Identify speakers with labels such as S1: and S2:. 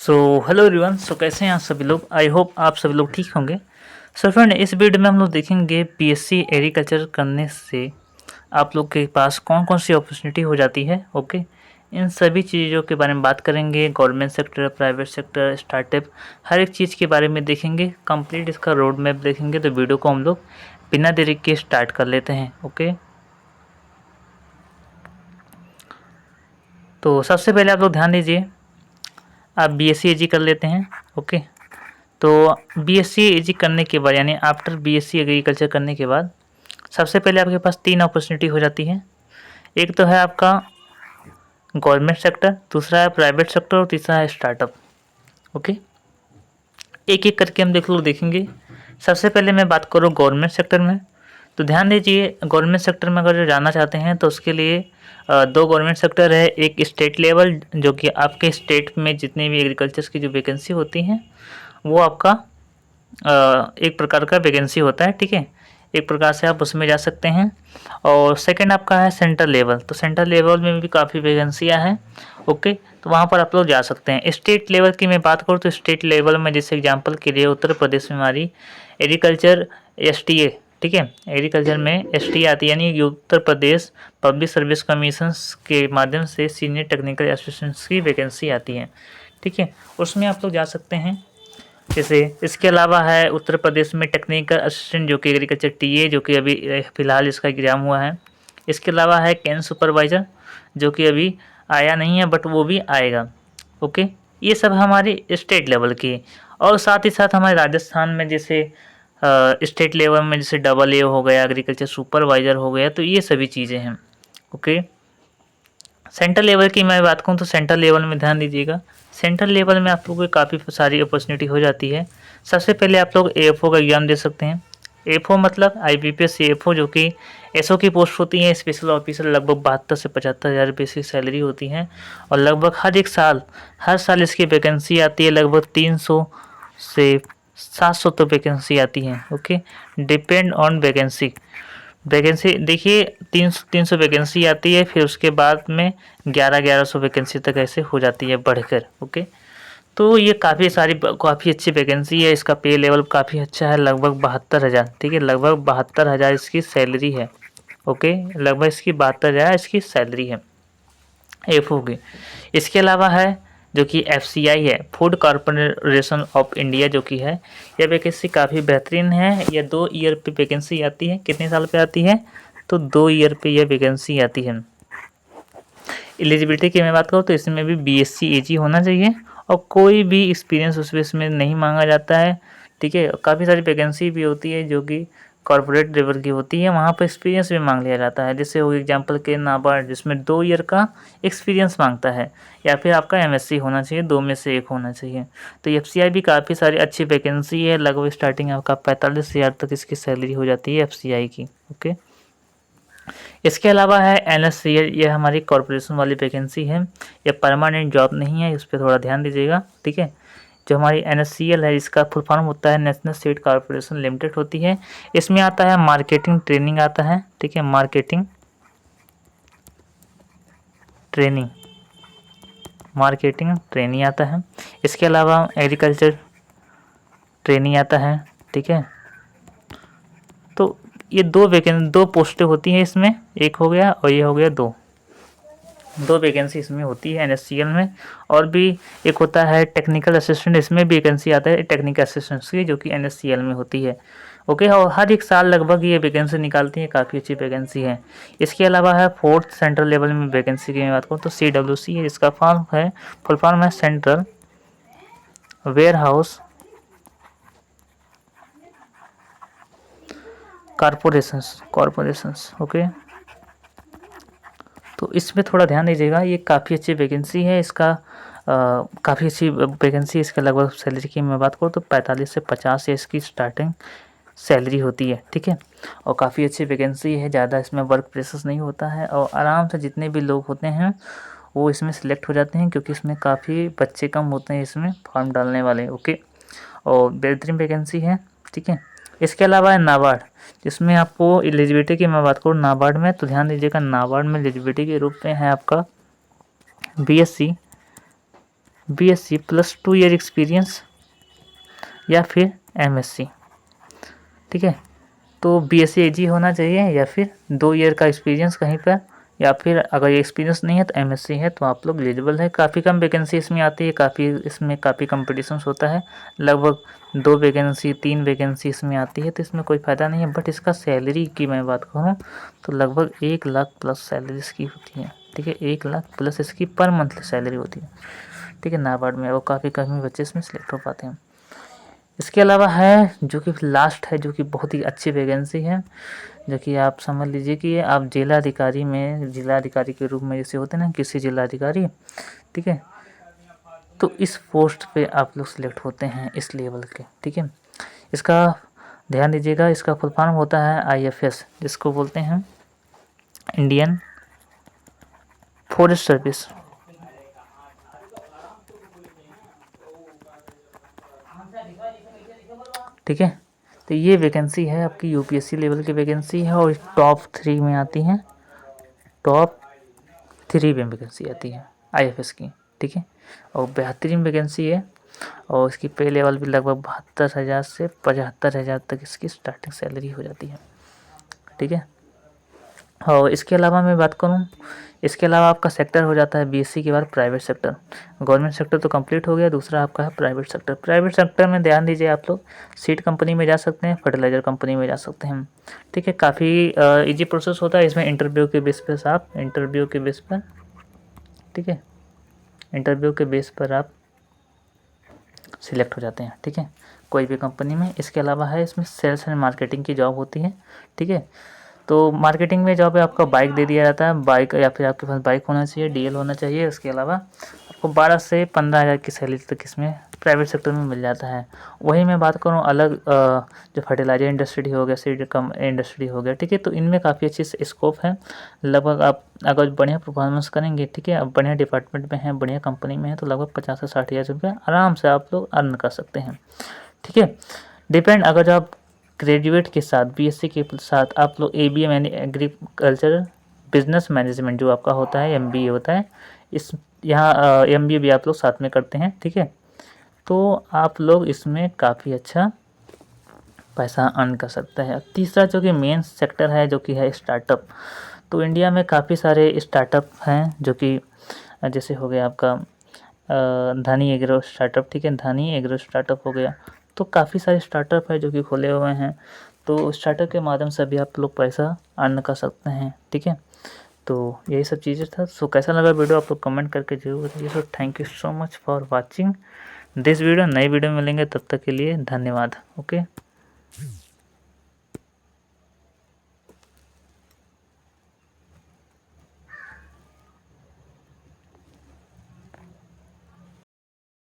S1: So hello everyone. कैसे हैं आप सभी लोग। आई होप आप सभी लोग ठीक होंगे। फ्रेंड, इस वीडियो में हम लोग देखेंगे बीएससी एग्रीकल्चर करने से आप लोग के पास कौन कौन सी अपॉर्चुनिटी हो जाती है। ओके, इन सभी चीज़ों के बारे में बात करेंगे। Government sector, private sector, startup, हर एक चीज़ के बारे में देखेंगे। कंप्लीट इसका रोड मैप देखेंगे। तो वीडियो को हम लोग बिना देरी के स्टार्ट कर लेते हैं। ओके, तो सबसे पहले आप लोग ध्यान दीजिए, आप बीएससी एजी कर लेते हैं। ओके, तो बीएससी एजी करने के बाद यानी आफ्टर बीएससी एग्रीकल्चर करने के बाद सबसे पहले आपके पास 3 अपॉर्चुनिटी हो जाती है। एक तो है आपका गवर्नमेंट सेक्टर, दूसरा है प्राइवेट सेक्टर और तीसरा है स्टार्टअप। ओके, एक एक करके हम देखेंगे। सबसे पहले मैं बात करूँ गवर्नमेंट सेक्टर में, तो ध्यान दीजिए, गवर्नमेंट सेक्टर में अगर जो जाना चाहते हैं तो उसके लिए दो गवर्नमेंट सेक्टर है। एक स्टेट लेवल, जो कि आपके स्टेट में जितने भी एग्रीकल्चर की जो वैकेंसी होती हैं वो आपका एक प्रकार का वैकेंसी होता है। ठीक है, एक प्रकार से आप उसमें जा सकते हैं। और सेकंड आपका है सेंट्रल लेवल, तो सेंट्रल लेवल में भी काफ़ी वैकेंसियाँ हैं। ओके, तो वहाँ पर आप लोग जा सकते हैं। स्टेट लेवल की मैं बात करूँ तो स्टेट लेवल में जैसे एग्जांपल के लिए उत्तर प्रदेश में हमारी एग्रीकल्चर एसटीए, ठीक है, एग्रीकल्चर में एसटीए आती है, यानी Uttar Pradesh public service commission के माध्यम से सीनियर टेक्निकल असिस्टेंट की वैकेंसी आती है। ठीक है, उसमें आप लोग जा सकते हैं। जैसे इसके अलावा है उत्तर प्रदेश में टेक्निकल असिस्टेंट, जो कि एग्रीकल्चर टीए, जो कि अभी फ़िलहाल इसका एग्ज़ाम हुआ है। इसके अलावा है कैन सुपरवाइज़र, जो कि अभी आया नहीं है बट वो भी आएगा। ओके, ये सब हमारे स्टेट लेवल की। और साथ ही साथ हमारे राजस्थान में जैसे स्टेट लेवल में जैसे AA हो गया, एग्रीकल्चर सुपरवाइज़र हो गया, तो ये सभी चीज़ें हैं। ओके, सेंट्रल लेवल की मैं बात करूँ तो सेंट्रल लेवल में ध्यान दीजिएगा। सेंट्रल लेवल में आप लोगों को काफ़ी सारी अपॉर्चुनिटी हो जाती है। सबसे पहले आप लोग एएफओ का एग्ज़ाम दे सकते हैं। एएफओ मतलब आईबीपीएस एएफओ, जो कि एसओ की पोस्ट होती है, स्पेशल ऑफिसर। लगभग 72 से 75 हज़ार रुपये इसकी सैलरी होती है। और लगभग हर साल इसकी वैकेंसी आती है। लगभग 300 से 700 तो वैकेंसी आती है। Okay, depend on vacancy. Vacancy देखिए, 300 वैकेंसी आती है, फिर उसके बाद में 1100 वैकेंसी तक ऐसे हो जाती है बढ़कर। ओके, तो ये काफ़ी अच्छी वैकेंसी है। इसका पे लेवल काफ़ी अच्छा है, लगभग 72,000। ठीक है, लगभग 72,000 इसकी सैलरी है। ओके, लगभग इसकी 72,000 इसकी सैलरी है एफओ की। इसके अलावा है जो कि एफसीआई है, फूड कॉरपोरेशन ऑफ इंडिया, जो कि है, यह वैकेंसी काफ़ी बेहतरीन है। यह 2 ईयर पे वैकेंसी आती है। कितने साल पे आती है? तो 2 ईयर पे यह वैकेंसी आती है। एलिजिबिलिटी की मैं बात करूँ तो इसमें भी बीएससी एजी होना चाहिए और कोई भी एक्सपीरियंस उसमें नहीं मांगा जाता है। ठीक है, काफ़ी सारी वैकेंसी भी होती है जो कि कॉर्पोरेट लेवल की होती है, वहाँ पर एक्सपीरियंस भी मांग लिया जाता है। जैसे वो एग्जांपल के नाबार्ड, जिसमें 2 ईयर का एक्सपीरियंस मांगता है, या फिर आपका एमएससी होना चाहिए, 2 में से एक होना चाहिए। तो एफसीआई भी काफ़ी सारी अच्छी वैकेंसी है। लगभग स्टार्टिंग आपका 45,000 तक इसकी सैलरी हो जाती है एफसीआई की। ओके, इसके अलावा है एनएससीएल, यह हमारी कॉरपोरेशन वाली वैकेंसी है। यह परमानेंट जॉब नहीं है, इस पर थोड़ा ध्यान दीजिएगा। ठीक है, जो हमारी एनएससीएल है इसका फुल फॉर्म होता है नेशनल सीड कॉरपोरेशन लिमिटेड होती है। इसमें आता है मार्केटिंग ट्रेनिंग आता है। ठीक है, मार्केटिंग ट्रेनिंग आता है। इसके अलावा एग्रीकल्चर ट्रेनिंग आता है। ठीक है, तो ये दो पोस्टें होती हैं इसमें, एक हो गया और ये हो गया दो वैकेंसी इसमें होती है एनएससीएल में। और भी एक होता है टेक्निकल असिस्टेंट, इसमें भी वैकेंसी आता है टेक्निकल असिस्टेंट की, जो कि एनएससीएल में होती है। ओके, और हर एक साल लगभग ये वैकेंसी निकालती है, काफ़ी अच्छी वैकेंसी है। इसके अलावा है फोर्थ सेंट्रल लेवल में वैकेंसी की मैं बात करूँ तो CWC है, इसका फुल फॉर्म है central warehouse corporations. Okay, तो इसमें थोड़ा ध्यान दीजिएगा, ये काफ़ी अच्छी वैकेंसी है। इसका काफ़ी अच्छी वैकेंसी, इसका लगभग सैलरी की मैं बात करूँ तो 45 से 50 से इसकी स्टार्टिंग सैलरी होती है। ठीक है, और काफ़ी अच्छी वैकेंसी है, ज़्यादा इसमें वर्क प्रेशर नहीं होता है और आराम से जितने भी लोग होते हैं वो इसमें सिलेक्ट हो जाते हैं, क्योंकि इसमें काफ़ी बच्चे कम होते हैं इसमें फॉर्म डालने वाले। ओके, और बेहतरीन वैकेंसी है। ठीक है, इसके अलावा है नाबार्ड, जिसमें आपको एलिजिबिलिटी की मैं बात करूँ नाबार्ड में, तो ध्यान दीजिएगा, नाबार्ड में एलिजिबिलिटी के रूप में है आपका BSc BSc plus 2 year experience या फिर एमएससी। ठीक है, तो बीएससी एजी होना चाहिए या फिर 2 ईयर का एक्सपीरियंस कहीं पर, या फिर अगर ये एक्सपीरियंस नहीं है तो एमएससी है तो आप लोग एलिजिबल है। काफ़ी कम वैकेंसी इसमें आती है, इसमें काफ़ी कंपटीशंस होता है, लगभग 2 वैकेंसी 3 वैकेंसी इसमें आती है, तो इसमें कोई फ़ायदा नहीं है। बट इसका सैलरी की मैं बात करूँ तो लगभग 1 लाख प्लस सैलरी इसकी होती है। ठीक है, 1 लाख प्लस इसकी पर मंथ सैलरी होती है। ठीक है, नाबार्ड में वो काफ़ी कम ही बच्चे इसमें सिलेक्ट हो पाते हैं। इसके अलावा है जो कि लास्ट है, जो कि बहुत ही अच्छी वैकेंसी है, जो कि आप समझ लीजिए कि आप जिलाधिकारी के रूप में जैसे होते हैं ना किसी जिलाधिकारी, ठीक है, तो इस पोस्ट पे आप लोग सिलेक्ट होते हैं इस लेवल के। ठीक है, इसका ध्यान दीजिएगा, इसका फुल फॉर्म होता है आईएफएस, जिसको बोलते हैं इंडियन फॉरेस्ट सर्विस। ठीक है, तो ये वैकेंसी है आपकी यूपीएससी लेवल की वैकेंसी है, और टॉप 3 में आती हैं, टॉप 3 में वैकेंसी आती है आईएफएस की। ठीक है, और बेहतरीन वैकेंसी है, और इसकी पे लेवल भी लगभग 72,000 से 75,000 तक इसकी स्टार्टिंग सैलरी हो जाती है। ठीक है, और इसके अलावा मैं बात करूं, इसके अलावा आपका सेक्टर हो जाता है बीएससी के बाद प्राइवेट सेक्टर। गवर्नमेंट सेक्टर तो कंप्लीट हो गया, दूसरा आपका है प्राइवेट सेक्टर। प्राइवेट सेक्टर में ध्यान दीजिए, आप लोग सीड कंपनी में जा सकते हैं, फर्टिलाइज़र कंपनी में जा सकते हैं। ठीक है, काफ़ी इजी प्रोसेस होता है इसमें, इंटरव्यू के बेस पर ठीक है, इंटरव्यू के बेस पर आप सिलेक्ट हो जाते हैं। ठीक है, कोई भी कंपनी में। इसके अलावा है इसमें सेल्स एंड मार्केटिंग की जॉब होती है। ठीक है, तो मार्केटिंग में जॉब है, आपका बाइक दे दिया जाता है, बाइक या फिर आपके पास बाइक होना चाहिए, डीएल होना चाहिए। उसके अलावा आपको 12 से 15,000 की सैलरी तक इसमें प्राइवेट सेक्टर में मिल जाता है। वही मैं बात करूँ अलग जो फर्टिलाइजर इंडस्ट्री हो गया, सीड कम इंडस्ट्री हो गया, ठीक है, तो इनमें काफ़ी अच्छी स्कोप है। लगभग आप अगर बढ़िया परफॉर्मेंस करेंगे, ठीक है, अब बढ़िया डिपार्टमेंट में हैं, बढ़िया कंपनी में है, तो लगभग 50 से 60,000 रुपये आराम से आप लोग अर्न कर सकते हैं। ठीक है, डिपेंड, अगर जो आप ग्रेजुएट के साथ बीएससी के साथ आप लोग एबीए यानी एग्रीकल्चर बिजनेस मैनेजमेंट जो आपका होता है, एमबीए होता है, इस यहाँ एमबीए भी आप लोग साथ में करते हैं। ठीक है, तो आप लोग इसमें काफ़ी अच्छा पैसा अर्न कर सकते हैं। तीसरा जो कि मेन सेक्टर है, जो कि है स्टार्टअप, तो इंडिया में काफ़ी सारे स्टार्टअप हैं, जो कि जैसे हो गया आपका धानी एग्रो स्टार्टअप। ठीक है, धानी एग्रो स्टार्टअप हो गया, तो काफ़ी सारे स्टार्टअप है जो कि खुले हुए हैं, तो स्टार्टअप के माध्यम से भी आप लोग पैसा अर्न कर सकते हैं। ठीक है, तो यही सब चीज़ें था। सो कैसा लगा वीडियो आप लोग कमेंट करके जरूर बताइए। So thank you so much for watching this video. नई वीडियो में मिलेंगे, तब तक के लिए धन्यवाद। ओके।